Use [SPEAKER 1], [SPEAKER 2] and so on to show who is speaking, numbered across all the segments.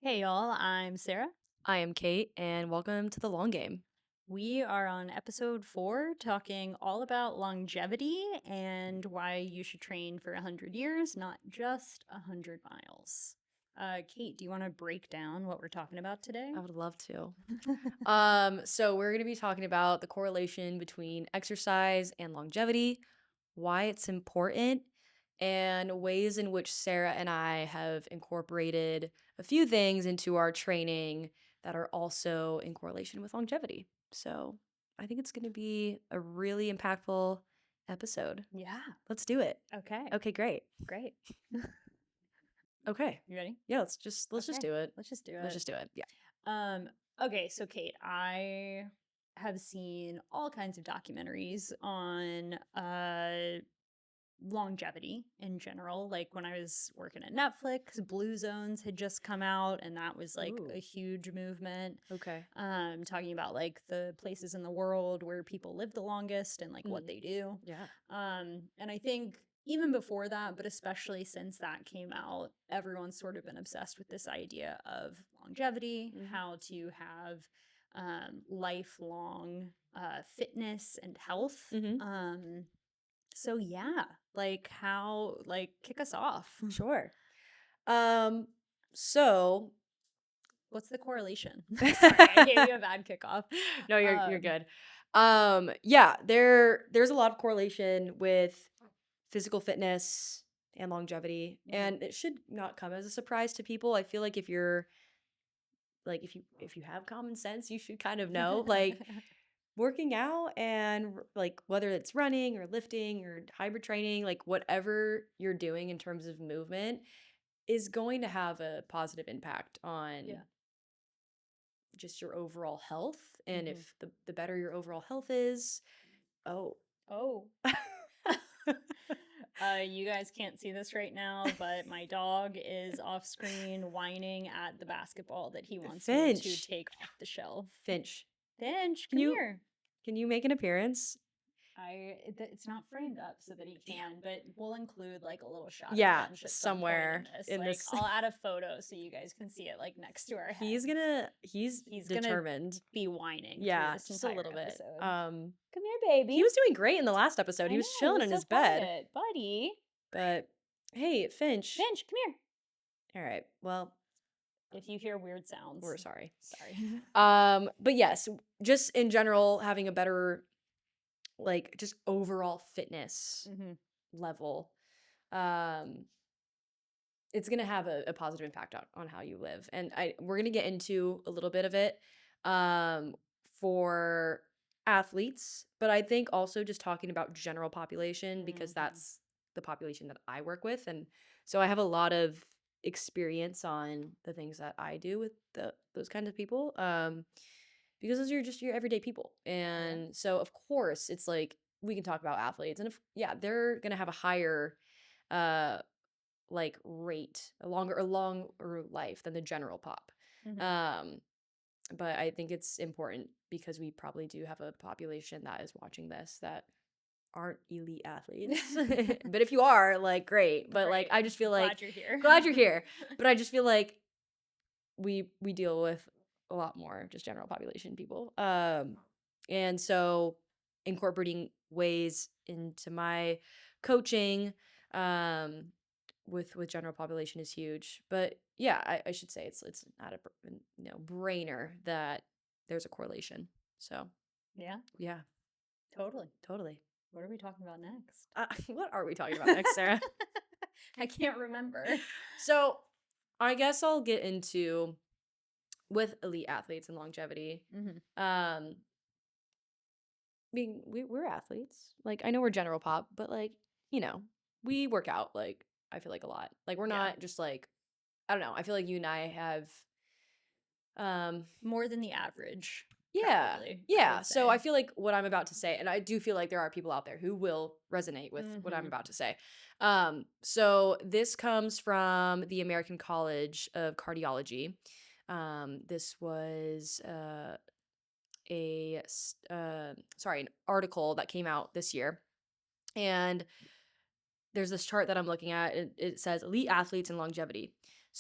[SPEAKER 1] Hey y'all, I'm Sarah.
[SPEAKER 2] I am Kate, and welcome to The Long Game.
[SPEAKER 1] We are on episode 4 talking all about longevity and why you should train for 100 years, not just 100 miles. Kate, do you want to break down what we're talking about today?
[SPEAKER 2] I would love to. So we're going to be talking about the correlation between exercise and longevity, why it's important, and ways in which Sarah and I have incorporated a few things into our training that are also in correlation with longevity. So I think it's going to be a really impactful episode.
[SPEAKER 1] Yeah.
[SPEAKER 2] Let's do it.
[SPEAKER 1] Okay.
[SPEAKER 2] Okay, great.
[SPEAKER 1] Great.
[SPEAKER 2] Okay.
[SPEAKER 1] You ready?
[SPEAKER 2] Yeah, let's just
[SPEAKER 1] Okay.
[SPEAKER 2] do it.
[SPEAKER 1] Let's just do it.
[SPEAKER 2] Let's just do it. Yeah.
[SPEAKER 1] Okay, so Kate, I have seen all kinds of documentaries on longevity in general. Like when I was working at Netflix, Blue Zones had just come out, and that was like
[SPEAKER 2] Ooh.
[SPEAKER 1] a huge movement.
[SPEAKER 2] Okay.
[SPEAKER 1] Talking about like the places in the world where people live the longest and like what they do.
[SPEAKER 2] Yeah.
[SPEAKER 1] And I think even before that, but especially since that came out, everyone's sort of been obsessed with this idea of longevity, how to have lifelong fitness and health. So yeah, like how kick us off.
[SPEAKER 2] Sure. So
[SPEAKER 1] What's the correlation? Sorry, I gave you a bad kickoff.
[SPEAKER 2] no, you're good. Yeah, there's a lot of correlation with physical fitness and longevity, and it should not come as a surprise to people. I feel like if you're like if you have common sense, you should kind of know like working out and like whether it's running or lifting or hybrid training, like whatever you're doing in terms of movement is going to have a positive impact on
[SPEAKER 1] Yeah.
[SPEAKER 2] just your overall health. And if the better your overall health is, oh.
[SPEAKER 1] Oh. You guys can't see this right now, but my dog is off screen whining at the basketball that he wants me to
[SPEAKER 2] Finch.
[SPEAKER 1] take off the shelf.
[SPEAKER 2] Finch,
[SPEAKER 1] Finch,
[SPEAKER 2] can
[SPEAKER 1] come
[SPEAKER 2] you
[SPEAKER 1] here.
[SPEAKER 2] can you make an appearance?
[SPEAKER 1] It's not framed up so that he can, but we'll include like a little shot
[SPEAKER 2] Yeah,
[SPEAKER 1] of Finch at some point
[SPEAKER 2] somewhere in
[SPEAKER 1] like,
[SPEAKER 2] this.
[SPEAKER 1] I'll add a photo so you guys can see it like next to our head.
[SPEAKER 2] He's determined.
[SPEAKER 1] Gonna be whining.
[SPEAKER 2] Yeah,
[SPEAKER 1] this
[SPEAKER 2] just a little bit.
[SPEAKER 1] episode. Come here, baby.
[SPEAKER 2] He was doing great in the last episode. He was chilling in his bed.
[SPEAKER 1] Quiet, buddy.
[SPEAKER 2] But hey, Finch.
[SPEAKER 1] Finch, come here.
[SPEAKER 2] All right. Well,
[SPEAKER 1] if you hear weird sounds,
[SPEAKER 2] we're sorry.
[SPEAKER 1] Sorry.
[SPEAKER 2] But yes, just in general, having a better, like, just overall fitness level, it's gonna have a positive impact on how you live, and we're gonna get into a little bit of it, for athletes, but I think also just talking about general population because that's the population that I work with, and so I have a lot of experience on the things that I do with those kinds of people, because those are just your everyday people, and so of course it's like we can talk about athletes, and if they're gonna have a higher like rate, a longer life than the general pop. But I think it's important because we probably do have a population that is watching this that aren't elite athletes. But if you are, like, great. But like I just feel like glad you're here. But I just feel like we deal with a lot more just general population people. And so incorporating ways into my coaching with general population is huge. But yeah, I should say it's not a brainer that there's a correlation. So yeah, totally.
[SPEAKER 1] What are we talking about next?
[SPEAKER 2] What are we talking about next, Sarah?
[SPEAKER 1] I can't remember.
[SPEAKER 2] So I guess I'll get into with elite athletes and longevity. I mean, we're athletes. Like, I know we're general pop, but like, we work out, like, I feel like a lot. Like, we're not just like, I don't know. I feel like you and I have
[SPEAKER 1] more than the average.
[SPEAKER 2] Yeah.
[SPEAKER 1] Probably,
[SPEAKER 2] yeah. So I feel like what I'm about to say, and I do feel like there are people out there who will resonate with what I'm about to say. So this comes from the American College of Cardiology. This was an article that came out this year. And there's this chart that I'm looking at. It says elite athletes and longevity.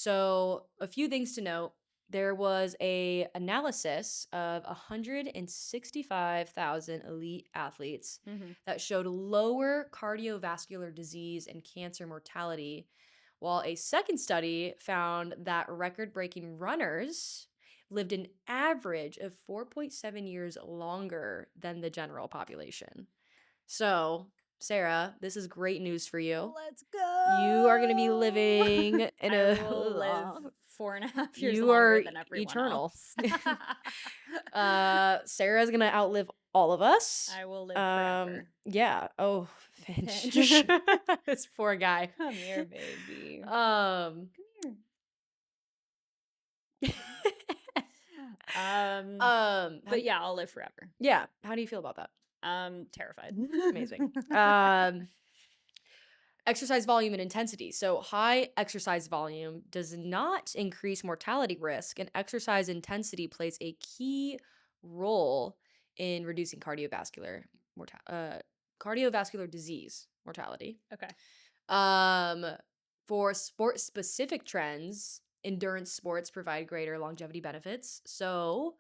[SPEAKER 2] So, a few things to note. There was a analysis of 165,000 elite athletes that showed lower cardiovascular disease and cancer mortality, while a second study found that record-breaking runners lived an average of 4.7 years longer than the general population. So, Sarah, this is great news for you.
[SPEAKER 1] Let's go.
[SPEAKER 2] You are going to be living in
[SPEAKER 1] I will live 4.5 years
[SPEAKER 2] you
[SPEAKER 1] longer
[SPEAKER 2] are
[SPEAKER 1] than everyone
[SPEAKER 2] eternal.
[SPEAKER 1] else.
[SPEAKER 2] Sarah's going to outlive all of us.
[SPEAKER 1] I will live forever.
[SPEAKER 2] Yeah. Oh, Finch. This poor guy.
[SPEAKER 1] Come here, baby.
[SPEAKER 2] Come here.
[SPEAKER 1] But yeah, I'll live forever.
[SPEAKER 2] Yeah. How do you feel about that?
[SPEAKER 1] Terrified.
[SPEAKER 2] Amazing. Exercise volume and intensity. So high exercise volume does not increase mortality risk, and exercise intensity plays a key role in reducing cardiovascular disease mortality.
[SPEAKER 1] Okay.
[SPEAKER 2] For sport-specific trends, endurance sports provide greater longevity benefits. So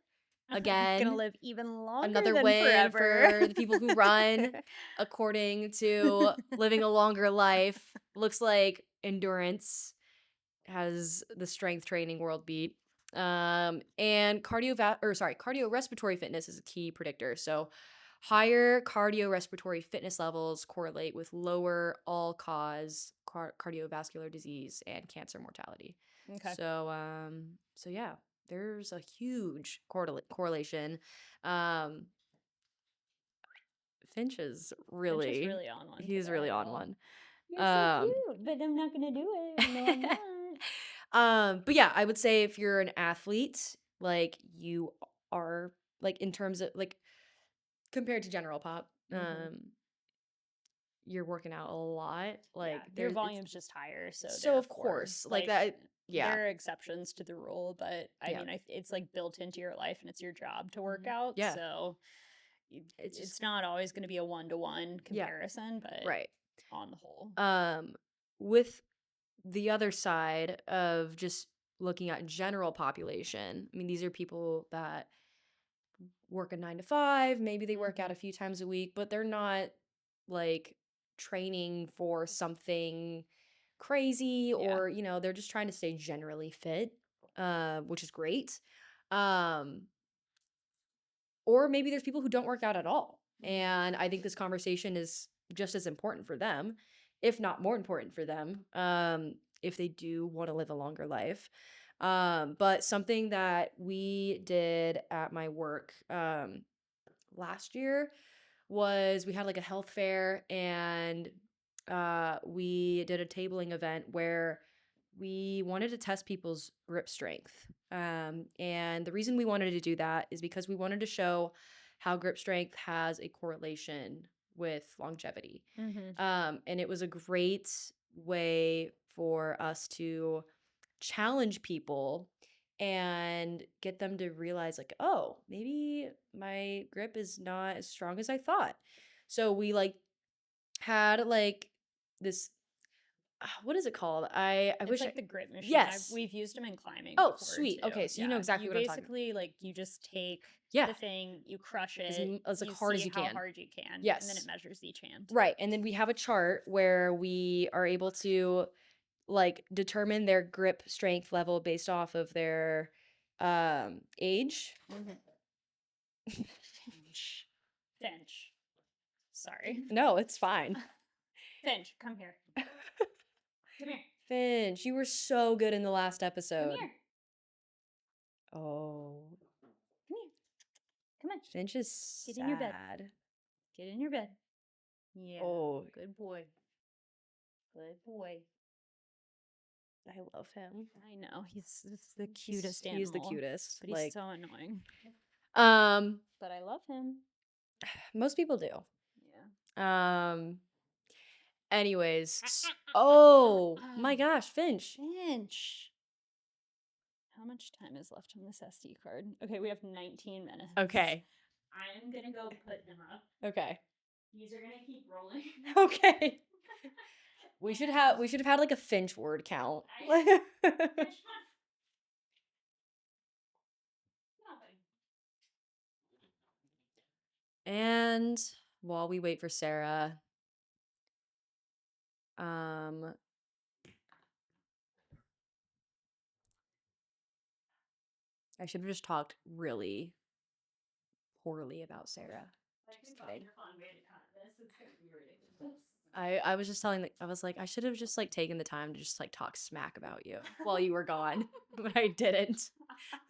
[SPEAKER 2] again,
[SPEAKER 1] gonna live even longer
[SPEAKER 2] another
[SPEAKER 1] than
[SPEAKER 2] win
[SPEAKER 1] forever.
[SPEAKER 2] for the people who run according to living a longer life. Looks like endurance has the strength training world beat. And cardiorespiratory fitness is a key predictor. So higher cardiorespiratory fitness levels correlate with lower all-cause cardiovascular disease and cancer mortality.
[SPEAKER 1] Okay.
[SPEAKER 2] So yeah, there's a huge correlation. Finch is really
[SPEAKER 1] on one.
[SPEAKER 2] He's
[SPEAKER 1] today,
[SPEAKER 2] really on
[SPEAKER 1] y'all.
[SPEAKER 2] one.
[SPEAKER 1] You're so cute, but I'm not gonna do it. No, I'm not.
[SPEAKER 2] But yeah, I would say if you're an athlete, like you are, like in terms of like compared to general pop, you're working out a lot. Like
[SPEAKER 1] your volume's just higher,
[SPEAKER 2] so of course, like that. Yeah,
[SPEAKER 1] there are exceptions to the rule, but I mean, it's like built into your life, and it's your job to work out.
[SPEAKER 2] Yeah.
[SPEAKER 1] So it's not always going to be a 1-to-1 comparison, but
[SPEAKER 2] right
[SPEAKER 1] on the whole.
[SPEAKER 2] With the other side of just looking at general population, I mean, these are people that work a 9 to 5, maybe they work out a few times a week, but they're not like training for something crazy or, you know, they're just trying to stay generally fit, which is great. Or maybe there's people who don't work out at all. And I think this conversation is just as important for them, if not more important for them, if they do want to live a longer life. But something that we did at my work last year was we had like a health fair, and we did a tabling event where we wanted to test people's grip strength. And the reason we wanted to do that is because we wanted to show how grip strength has a correlation with longevity. And it was a great way for us to challenge people and get them to realize like, oh, maybe my grip is not as strong as I thought. So we like had like this what is it called?
[SPEAKER 1] It's
[SPEAKER 2] wish
[SPEAKER 1] like the grip machine.
[SPEAKER 2] Yes.
[SPEAKER 1] We've used them in climbing.
[SPEAKER 2] Oh,
[SPEAKER 1] before,
[SPEAKER 2] sweet.
[SPEAKER 1] too.
[SPEAKER 2] Okay, so you know exactly what I'm talking about.
[SPEAKER 1] Basically, like you just take the thing, you crush it
[SPEAKER 2] as
[SPEAKER 1] you
[SPEAKER 2] hard as
[SPEAKER 1] see
[SPEAKER 2] you
[SPEAKER 1] how
[SPEAKER 2] can.
[SPEAKER 1] hard you can.
[SPEAKER 2] Yes.
[SPEAKER 1] And then it measures each hand.
[SPEAKER 2] Right. And then we have a chart where we are able to like determine their grip strength level based off of their age.
[SPEAKER 1] Finch. Sorry.
[SPEAKER 2] No, it's fine.
[SPEAKER 1] Finch, come here. Come here.
[SPEAKER 2] Finch, you were so good in the last episode.
[SPEAKER 1] Come here.
[SPEAKER 2] Oh.
[SPEAKER 1] Come here. Come on.
[SPEAKER 2] Finch is sad.
[SPEAKER 1] Get in your bed. Get in your bed. Yeah.
[SPEAKER 2] Oh.
[SPEAKER 1] Good boy. Good boy.
[SPEAKER 2] I love him.
[SPEAKER 1] I know. He's the cutest animal.
[SPEAKER 2] He's the cutest.
[SPEAKER 1] But he's so annoying.
[SPEAKER 2] But
[SPEAKER 1] I love him.
[SPEAKER 2] Most people do.
[SPEAKER 1] Yeah.
[SPEAKER 2] Anyways. Oh my gosh, Finch.
[SPEAKER 1] Finch. How much time is left on this SD card? Okay, we have 19 minutes.
[SPEAKER 2] Okay.
[SPEAKER 1] I'm gonna go put him up.
[SPEAKER 2] Okay.
[SPEAKER 1] These are gonna keep rolling.
[SPEAKER 2] Okay. We should have had like a Finch word count. And while we wait for Sarah, I should have just talked really poorly about Sarah. Just kidding. I was just telling, I was like, I should have just like taken the time to just like talk smack about you while you were gone, but I didn't.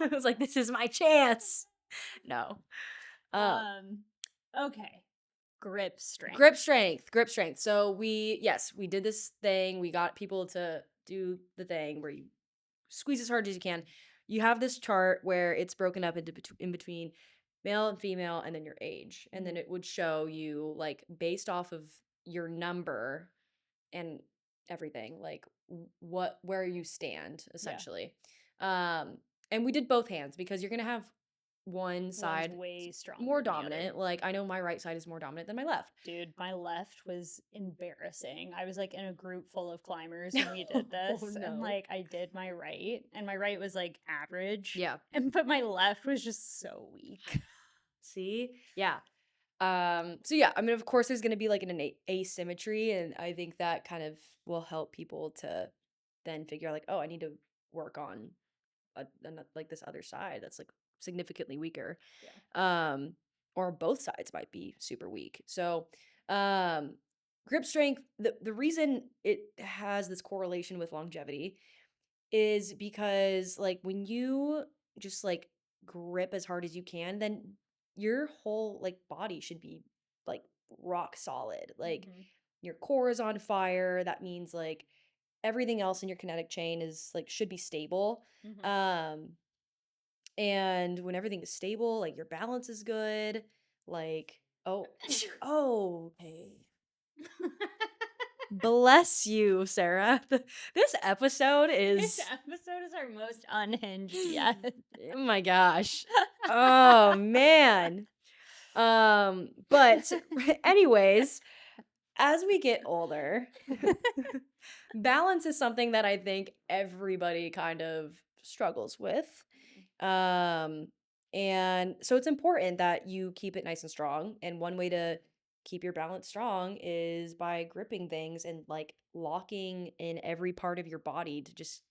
[SPEAKER 2] I was like, this is my chance. No.
[SPEAKER 1] Okay. Grip strength.
[SPEAKER 2] Grip strength. So we did this thing. We got people to do the thing where you squeeze as hard as you can. You have this chart where it's broken up into in between male and female and then your age. And then it would show you like based off of your number and everything, like where you stand essentially. And we did both hands because you're going to have one side
[SPEAKER 1] way stronger,
[SPEAKER 2] more dominant. Like I know my right side is more dominant than my left.
[SPEAKER 1] Dude, my left was embarrassing. I was like in a group full of climbers when we did this, and like I did my right, and my right was like average.
[SPEAKER 2] Yeah,
[SPEAKER 1] but my left was just so weak.
[SPEAKER 2] See, yeah. So yeah, I mean, of course, there's going to be like an asymmetry, and I think that kind of will help people to then figure out like, oh, I need to work on like this other side that's like significantly weaker. Or both sides might be super weak. So grip strength, the reason it has this correlation with longevity is because like when you just like grip as hard as you can, then your whole like body should be like rock solid. Like your core is on fire. That means like everything else in your kinetic chain is like should be stable. And when everything is stable, like your balance is good. Like okay. Bless you, Sarah. This episode is
[SPEAKER 1] our most unhinged yet.
[SPEAKER 2] Oh my gosh. Oh man. But anyways, as we get older, balance is something that I think everybody kind of struggles with. And so it's important that you keep it nice and strong. And one way to keep your balance strong is by gripping things and like locking in every part of your body to just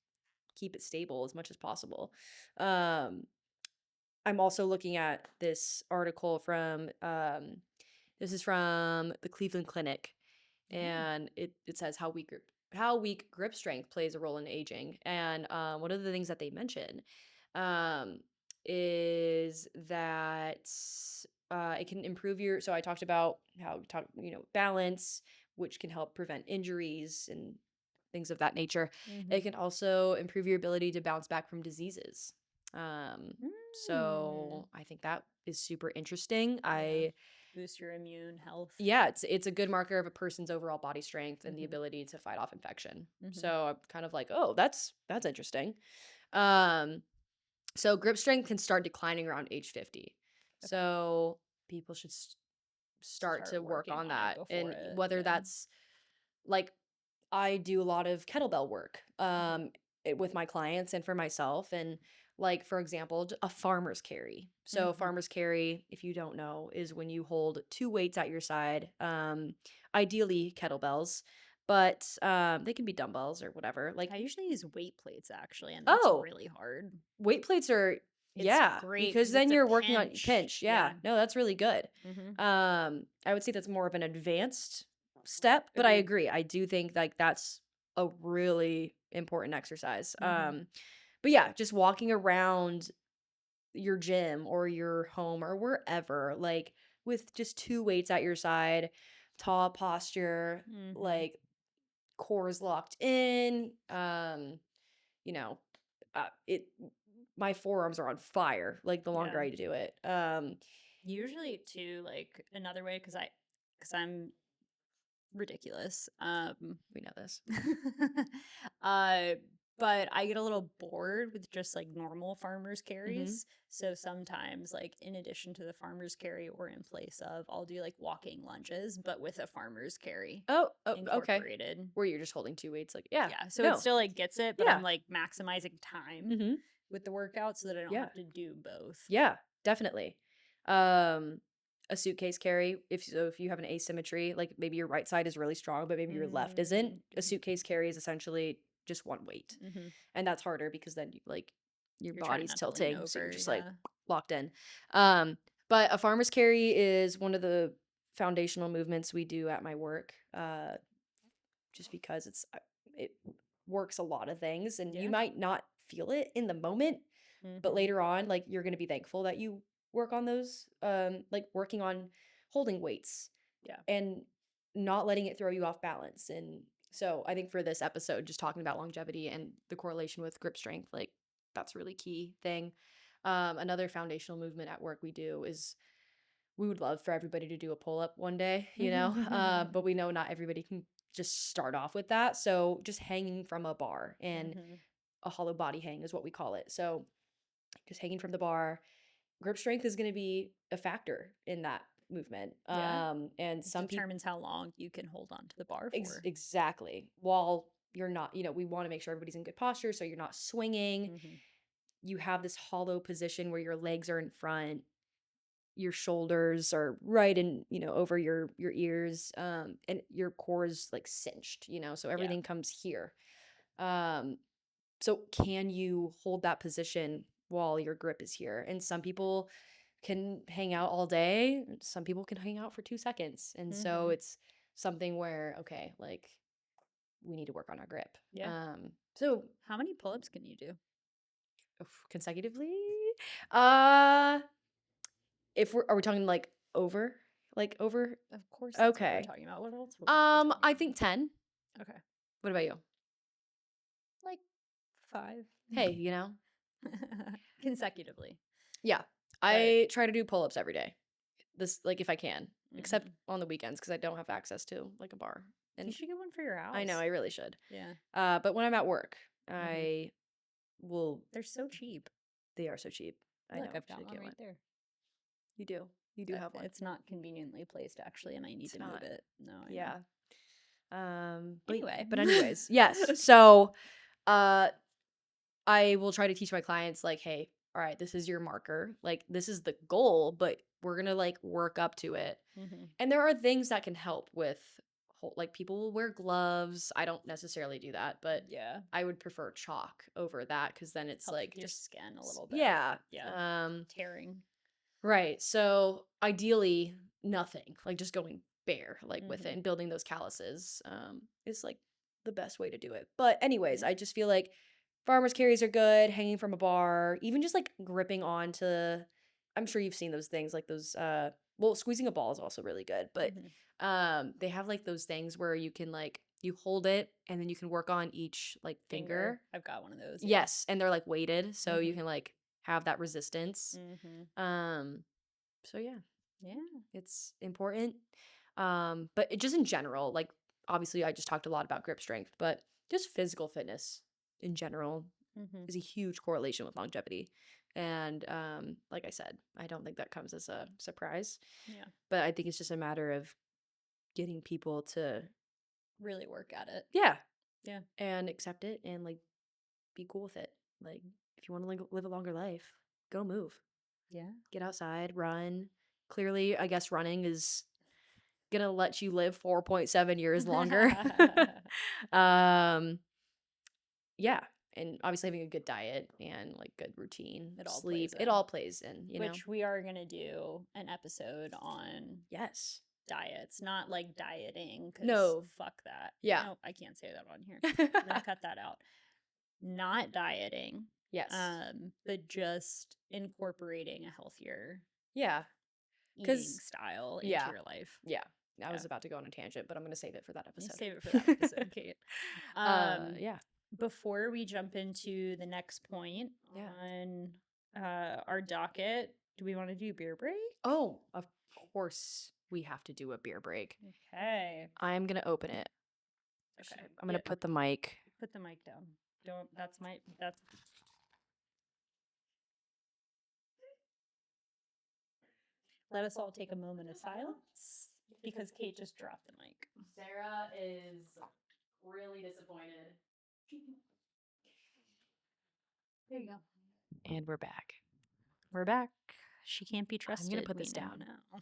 [SPEAKER 2] keep it stable as much as possible. I'm also looking at this article from this is from the Cleveland Clinic, and it says how weak grip strength plays a role in aging. And one of the things that they mention is that it can improve your. So I talked about how balance, which can help prevent injuries and things of that nature. It can also improve your ability to bounce back from diseases. So I think that is super interesting. I
[SPEAKER 1] boost your immune health.
[SPEAKER 2] Yeah, it's a good marker of a person's overall body strength and the ability to fight off infection. So I'm kind of like, oh, that's interesting. So grip strength can start declining around age 50. Okay. So people should start to work on that. And whether that's like I do a lot of kettlebell work with my clients and for myself. And like, for example, a farmer's carry. So farmer's carry, if you don't know, is when you hold two weights at your side, ideally kettlebells, but they can be dumbbells or whatever. Like
[SPEAKER 1] I usually use weight plates actually, and that's really hard.
[SPEAKER 2] Weight plates are great because then you're working on pinch. Yeah. No, that's really good. I would say that's more of an advanced step, but I agree. I do think like that's a really important exercise. But yeah, just walking around your gym or your home or wherever, like with just two weights at your side, tall posture, like core is locked in. My forearms are on fire, like the longer I do it.
[SPEAKER 1] Usually too, like another way, because I'm ridiculous.
[SPEAKER 2] We know this.
[SPEAKER 1] but I get a little bored with just like normal farmer's
[SPEAKER 2] Mm-hmm.
[SPEAKER 1] carries. So sometimes, like in addition to the farmer's carry or in place of, I'll do like walking lunges, but with a farmer's carry
[SPEAKER 2] Oh, okay.
[SPEAKER 1] incorporated.
[SPEAKER 2] Where you're just holding two weights, like yeah.
[SPEAKER 1] Yeah. So
[SPEAKER 2] No.
[SPEAKER 1] it still like gets it, but
[SPEAKER 2] Yeah.
[SPEAKER 1] I'm like maximizing time
[SPEAKER 2] Mm-hmm.
[SPEAKER 1] with the workout so that I don't
[SPEAKER 2] Yeah.
[SPEAKER 1] have to do both.
[SPEAKER 2] Yeah, definitely. A suitcase carry, if you have an asymmetry, like maybe your right side is really strong, but maybe your left isn't, a suitcase carry is essentially just one weight.
[SPEAKER 1] Mm-hmm.
[SPEAKER 2] And that's harder because then your
[SPEAKER 1] You're trying
[SPEAKER 2] body's
[SPEAKER 1] not to lean
[SPEAKER 2] tilting, so you're
[SPEAKER 1] over,
[SPEAKER 2] just
[SPEAKER 1] yeah.
[SPEAKER 2] like locked in. But a farmer's carry is one of the foundational movements we do at my work. Just because it works a lot of things, and
[SPEAKER 1] Yeah.
[SPEAKER 2] you might not feel it in the moment, but
[SPEAKER 1] Mhm.
[SPEAKER 2] later on, like you're gonna be thankful that you work on those, like working on holding weights,
[SPEAKER 1] Yeah.
[SPEAKER 2] and not letting it throw you off balance. And so I think for this episode, just talking about longevity and the correlation with grip strength, like that's a really key thing. Another foundational movement at work we do is we would love for everybody to do a pull up one day, but we know not everybody can just start off with that. So just hanging from a bar and
[SPEAKER 1] Mhm.
[SPEAKER 2] a hollow body hang is what we call it. So just hanging from the bar, grip strength is going to be a factor in that movement.
[SPEAKER 1] Yeah.
[SPEAKER 2] And
[SPEAKER 1] It
[SPEAKER 2] some people
[SPEAKER 1] determines how long you can hold on to the bar for.
[SPEAKER 2] exactly, while you're not, we want to make sure everybody's in good posture so you're not swinging.
[SPEAKER 1] Mhm.
[SPEAKER 2] You have this hollow position where your legs are in front, your shoulders are right in, over your ears, and your core is like cinched, so everything comes here. So can you hold that position while your grip is here? And some people can hang out all day, some people can hang out for 2 seconds. And so
[SPEAKER 1] Mhm.
[SPEAKER 2] it's something where, okay, like we need to work on our grip.
[SPEAKER 1] Yeah.
[SPEAKER 2] So
[SPEAKER 1] How many pull-ups can you do?
[SPEAKER 2] consecutively, uh if are we talking like over? Like over?
[SPEAKER 1] Of course, that's what we're
[SPEAKER 2] Okay.
[SPEAKER 1] talking about. What else would we be talking
[SPEAKER 2] I think 10.
[SPEAKER 1] about? Okay.
[SPEAKER 2] What about you?
[SPEAKER 1] Like 5.
[SPEAKER 2] Hey,
[SPEAKER 1] Consecutively.
[SPEAKER 2] Yeah. I try to do pull-ups every day. This like if I can, except
[SPEAKER 1] Mhm.
[SPEAKER 2] on the weekends because I don't have access to like a bar.
[SPEAKER 1] You
[SPEAKER 2] And
[SPEAKER 1] should get one for your house.
[SPEAKER 2] I know I really should.
[SPEAKER 1] Yeah.
[SPEAKER 2] But when I'm at work, I will.
[SPEAKER 1] They're so cheap.
[SPEAKER 2] They are so cheap. I
[SPEAKER 1] Look,
[SPEAKER 2] know.
[SPEAKER 1] I've got
[SPEAKER 2] Should
[SPEAKER 1] one
[SPEAKER 2] get
[SPEAKER 1] right
[SPEAKER 2] one.
[SPEAKER 1] there.
[SPEAKER 2] You do. You do have one.
[SPEAKER 1] It's not conveniently placed, actually. I might need
[SPEAKER 2] It's
[SPEAKER 1] to move
[SPEAKER 2] not.
[SPEAKER 1] it. No, I know.
[SPEAKER 2] Yeah.
[SPEAKER 1] Anyway.
[SPEAKER 2] But anyways, yes. So, I will try to teach my clients like, hey, all right, this is your marker. Like, this is the goal, but we're gonna like work up to it.
[SPEAKER 1] Mhm.
[SPEAKER 2] And there are things that can help with, like people will wear gloves. I don't necessarily do that, but
[SPEAKER 1] Yeah.
[SPEAKER 2] I would prefer chalk over that because then it's
[SPEAKER 1] Helps
[SPEAKER 2] like
[SPEAKER 1] with your
[SPEAKER 2] just
[SPEAKER 1] skin a little bit.
[SPEAKER 2] yeah,
[SPEAKER 1] Yeah. Tearing.
[SPEAKER 2] right. So ideally, nothing like just going bare like with it
[SPEAKER 1] Mhm.
[SPEAKER 2] and building those calluses is like the best way to do it. But anyways,
[SPEAKER 1] Yeah.
[SPEAKER 2] I just feel like farmers carries are good, hanging from a bar, even just like gripping onto. I'm sure you've seen those things like those. Well, squeezing a ball is also really good, but
[SPEAKER 1] Mhm.
[SPEAKER 2] they have like those things where you can like you hold it and then you can work on each like finger.
[SPEAKER 1] I've got one of those. Yeah.
[SPEAKER 2] Yes, and they're like weighted, so you
[SPEAKER 1] Mhm.
[SPEAKER 2] can like have that resistance.
[SPEAKER 1] Mhm.
[SPEAKER 2] So yeah,
[SPEAKER 1] Yeah.
[SPEAKER 2] it's important. But just in general, like obviously I just talked a lot about grip strength, but just physical fitness in general
[SPEAKER 1] Mhm.
[SPEAKER 2] is a huge correlation with longevity. And like I said, I don't think that comes as a surprise.
[SPEAKER 1] Yeah.
[SPEAKER 2] But I think it's just a matter of getting people to
[SPEAKER 1] Really work at it.
[SPEAKER 2] yeah,
[SPEAKER 1] Yeah.
[SPEAKER 2] and accept it and like be cool with it. Like if you want to live a longer life, go move.
[SPEAKER 1] Yeah.
[SPEAKER 2] Get outside, run. Clearly, I guess running is gonna let you live 4.7 years longer. um yeah, and obviously having a good diet and like good routine,
[SPEAKER 1] It all
[SPEAKER 2] sleep,
[SPEAKER 1] plays
[SPEAKER 2] it
[SPEAKER 1] in.
[SPEAKER 2] all plays in,
[SPEAKER 1] Which we are going to do an episode on
[SPEAKER 2] yes.
[SPEAKER 1] diets, not like dieting, because
[SPEAKER 2] No.
[SPEAKER 1] fuck that.
[SPEAKER 2] Yeah.
[SPEAKER 1] No, I can't say that on here. I'm going to cut that out. Not dieting,
[SPEAKER 2] Yes.
[SPEAKER 1] but just incorporating a healthier
[SPEAKER 2] Yeah.
[SPEAKER 1] eating
[SPEAKER 2] 'Cause
[SPEAKER 1] style into
[SPEAKER 2] yeah.
[SPEAKER 1] your life.
[SPEAKER 2] Yeah. I was
[SPEAKER 1] Yeah.
[SPEAKER 2] about to go on a tangent, but I'm going to save it for that
[SPEAKER 1] You
[SPEAKER 2] episode.
[SPEAKER 1] save it for that episode, Kate.
[SPEAKER 2] Yeah.
[SPEAKER 1] Before we jump into the next point
[SPEAKER 2] Yeah.
[SPEAKER 1] on our docket, do we want to do beer break?
[SPEAKER 2] Oh, of course we have to do a beer break.
[SPEAKER 1] Okay.
[SPEAKER 2] I'm going to open it.
[SPEAKER 1] Okay.
[SPEAKER 2] I'm going to put the mic.
[SPEAKER 1] Put the mic down. That's. Let us all take a moment of silence because Kate just dropped the mic.
[SPEAKER 2] Sarah is really disappointed.
[SPEAKER 1] There you go.
[SPEAKER 2] And we're back.
[SPEAKER 1] We're back. She can't be trusted.
[SPEAKER 2] I'm gonna put
[SPEAKER 1] we
[SPEAKER 2] this
[SPEAKER 1] know
[SPEAKER 2] down.
[SPEAKER 1] now.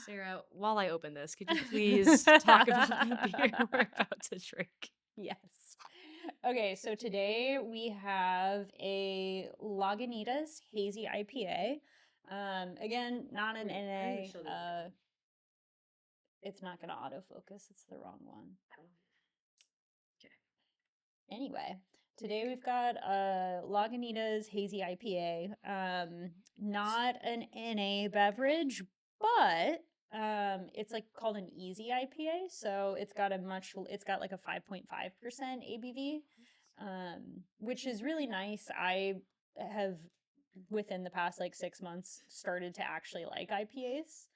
[SPEAKER 2] Sarah, while I open this, could you please talk about the beer we're about to drink?
[SPEAKER 1] Yes. Okay, so today we have a Lagunitas Hazy IPA. Again, not an NA. It's not going to autofocus. It's the wrong one.
[SPEAKER 2] Okay.
[SPEAKER 1] Anyway, today we've got a Lagunitas Hazy IPA. Not an NA beverage, but it's like called an easy IPA. So it's got like a 5.5% ABV, which is really nice. I have within the past like 6 months started to actually like IPAs.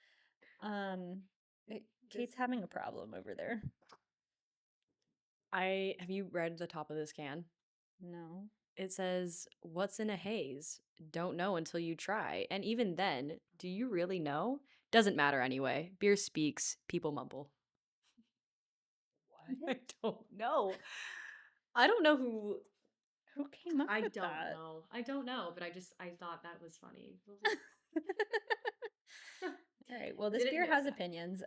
[SPEAKER 1] Kate's having a problem over there.
[SPEAKER 2] Have you read the top of this can?
[SPEAKER 1] No.
[SPEAKER 2] It says, "What's in a haze? Don't know until you try. And even then, do you really know? Doesn't matter anyway. Beer speaks, people mumble."
[SPEAKER 1] What?
[SPEAKER 2] I don't know. I don't know who
[SPEAKER 1] came up
[SPEAKER 2] I
[SPEAKER 1] with
[SPEAKER 2] don't
[SPEAKER 1] that?
[SPEAKER 2] know. I don't know, but I thought that was funny.
[SPEAKER 1] All right. Well, this
[SPEAKER 2] Didn't
[SPEAKER 1] beer
[SPEAKER 2] know
[SPEAKER 1] has
[SPEAKER 2] that.
[SPEAKER 1] opinions.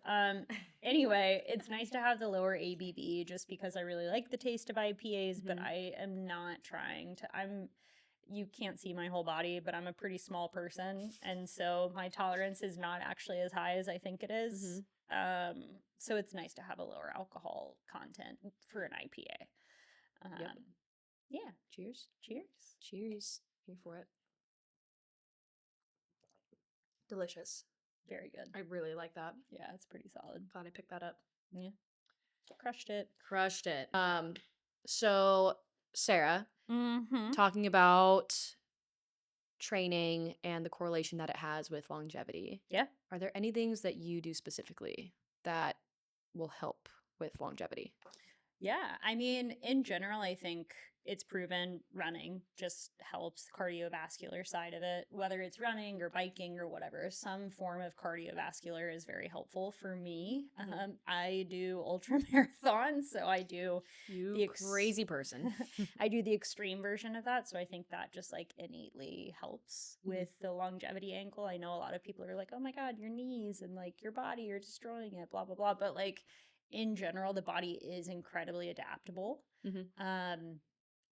[SPEAKER 1] Anyway, it's nice to have the lower ABV just because I really like the taste of IPAs, but
[SPEAKER 2] Mhm.
[SPEAKER 1] I am not trying to. You can't see my whole body, but I'm a pretty small person, and so my tolerance is not actually as high as I think it is. So it's nice to have a lower alcohol content for an IPA.
[SPEAKER 2] Yep.
[SPEAKER 1] Yeah.
[SPEAKER 2] Cheers.
[SPEAKER 1] Cheers.
[SPEAKER 2] Cheers. Here for it. Delicious.
[SPEAKER 1] Very good.
[SPEAKER 2] I really like that.
[SPEAKER 1] Yeah, it's pretty solid.
[SPEAKER 2] Glad I picked that up.
[SPEAKER 1] Yeah. Crushed it.
[SPEAKER 2] Crushed it. So Sarah,
[SPEAKER 1] Mm-hmm.
[SPEAKER 2] talking about training and the correlation that it has with longevity.
[SPEAKER 1] Yeah.
[SPEAKER 2] Are there any things that you do specifically that will help with longevity?
[SPEAKER 1] Yeah, I mean, in general, I think it's proven running just helps the cardiovascular side of it, whether it's running or biking or whatever. Some form of cardiovascular is very helpful for me. I do ultra marathons, so I do
[SPEAKER 2] You crazy person.
[SPEAKER 1] I do the extreme version of that, so I think that just like innately helps with the longevity angle. I know a lot of people are like, "Oh my God, your knees and like your body, you're destroying it," blah blah blah. But like in general, the body is incredibly adaptable.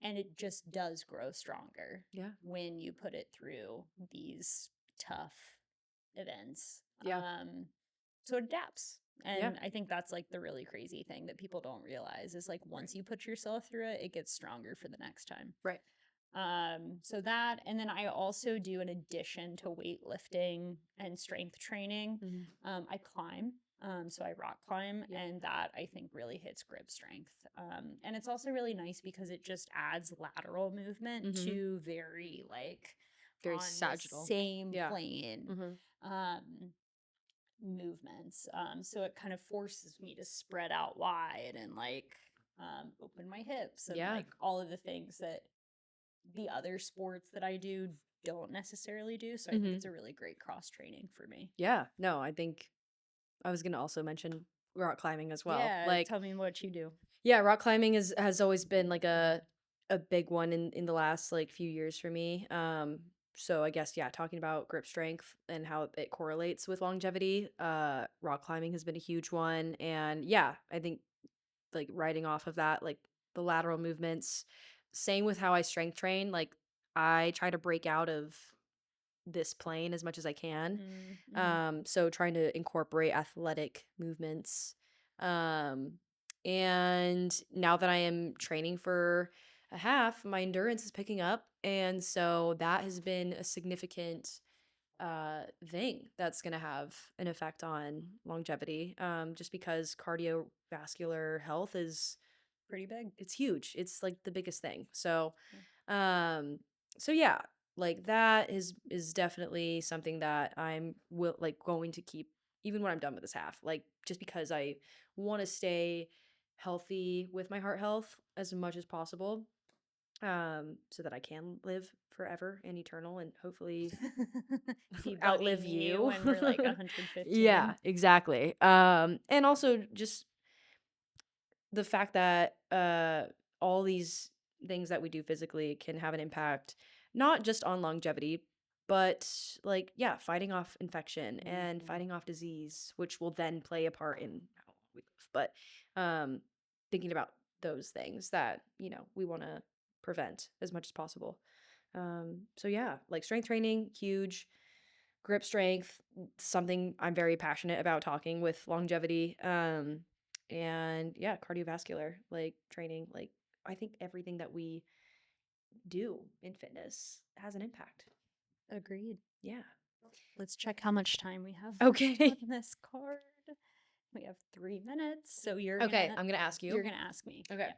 [SPEAKER 1] And it just does grow stronger when you put it through these tough events. So it adapts. And I think that's like the really crazy thing that people don't realize is like once you put yourself through it, it gets stronger for the next time.
[SPEAKER 2] Right.
[SPEAKER 1] So that, and then I also do, in addition to weightlifting and strength training, I climb. So I rock climb, and that I think really hits grip strength. And it's also really nice because it just adds lateral movement to very
[SPEAKER 2] sagittal,
[SPEAKER 1] same plane movements. So it kind of forces me to spread out wide and like open my hips and like all of the things that the other sports that I do don't necessarily do. So I think it's a really great cross training for me.
[SPEAKER 2] Yeah. No, I think I was going to also mention rock climbing as well.
[SPEAKER 1] Yeah,
[SPEAKER 2] like,
[SPEAKER 1] tell me what you do.
[SPEAKER 2] Yeah, rock climbing has always been like a big one in the last like few years for me. So I guess talking about grip strength and how it correlates with longevity, rock climbing has been a huge one. And I think like riding off of that, like the lateral movements, same with how I strength train, like I try to break out of this plane as much as I can. So trying to incorporate athletic movements. And now that I am training for a half, my endurance is picking up. And so that has been a significant thing that's going to have an effect on longevity, just because cardiovascular health is
[SPEAKER 1] pretty big.
[SPEAKER 2] It's huge. It's like the biggest thing. So, like that is definitely something that I'm going to keep even when I'm done with this half. Like just because I want to stay healthy with my heart health as much as possible, so that I can live forever and eternal and hopefully outlive
[SPEAKER 1] Debugging me
[SPEAKER 2] you.
[SPEAKER 1] when we're like 115.
[SPEAKER 2] Yeah, exactly. And also just the fact that all these things that we do physically can have an impact not just on longevity, but like yeah, fighting off infection and
[SPEAKER 1] Mhm.
[SPEAKER 2] fighting off disease, which will then play a part in how long we live. But thinking about those things that we want to prevent as much as possible. So yeah, like strength training, huge. Grip strength, something I'm very passionate about talking with longevity. And yeah, cardiovascular, like training, like I think everything that we do in fitness has an impact.
[SPEAKER 1] Agreed.
[SPEAKER 2] Yeah.
[SPEAKER 1] Let's check how much time we have left
[SPEAKER 2] Okay.
[SPEAKER 1] on this card. We have 3 minutes, so you're
[SPEAKER 2] Okay,
[SPEAKER 1] gonna
[SPEAKER 2] I'm gonna ask you.
[SPEAKER 1] you're gonna ask me.
[SPEAKER 2] Okay.
[SPEAKER 1] Yeah.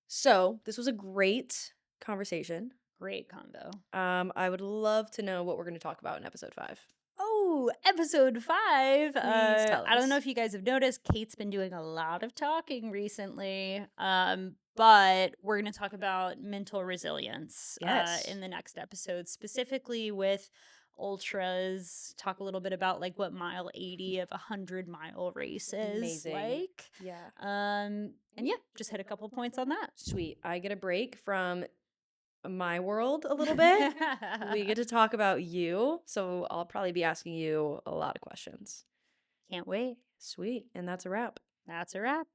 [SPEAKER 2] So this was a great conversation.
[SPEAKER 1] Great combo.
[SPEAKER 2] I would love to know what we're gonna talk about in episode 5.
[SPEAKER 1] Oh, episode 5.
[SPEAKER 2] Please tell
[SPEAKER 1] I don't know
[SPEAKER 2] us.
[SPEAKER 1] if you guys have noticed, Kate's been doing a lot of talking recently. But we're going to talk about mental resilience
[SPEAKER 2] Yes.
[SPEAKER 1] in the next episode, specifically with ultras. Talk a little bit about like what mile 80 of a 100-mile race is
[SPEAKER 2] Amazing.
[SPEAKER 1] like.
[SPEAKER 2] Yeah.
[SPEAKER 1] And yeah, just hit a couple points on that.
[SPEAKER 2] Sweet. I get a break from my world a little bit. We get to talk about you, so I'll probably be asking you a lot of questions.
[SPEAKER 1] Can't wait.
[SPEAKER 2] Sweet. And that's a wrap.
[SPEAKER 1] That's a wrap.